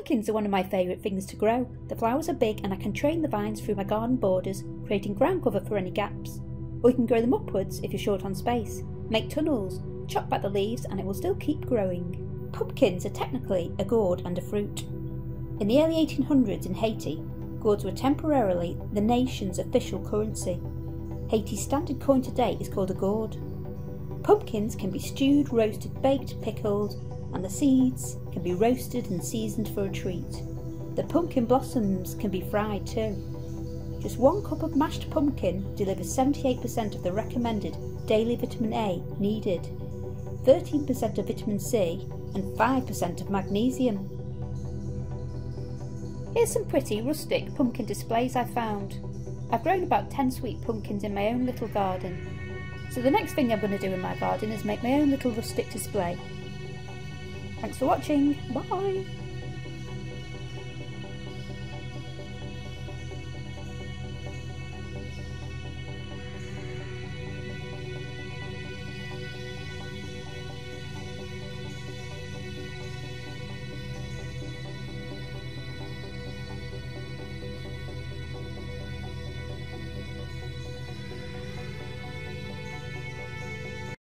Pumpkins are one of my favourite things to grow. The flowers are big and I can train the vines through my garden borders, creating ground cover for any gaps. Or you can grow them upwards if you're short on space. Make tunnels, chop back the leaves and it will still keep growing. Pumpkins are technically a gourd and a fruit. In the early 1800s in Haiti, gourds were temporarily the nation's official currency. Haiti's standard coin today is called a gourd. Pumpkins can be stewed, roasted, baked, pickled, and the seeds can be roasted and seasoned for a treat. The pumpkin blossoms can be fried too. Just 1 cup of mashed pumpkin delivers 78% of the recommended daily vitamin A needed, 13% of vitamin C and 5% of magnesium. Here's some pretty rustic pumpkin displays I found. I've grown about 10 sweet pumpkins in my own little garden. So the next thing I'm going to do in my garden is make my own little rustic display. Thanks for watching, bye!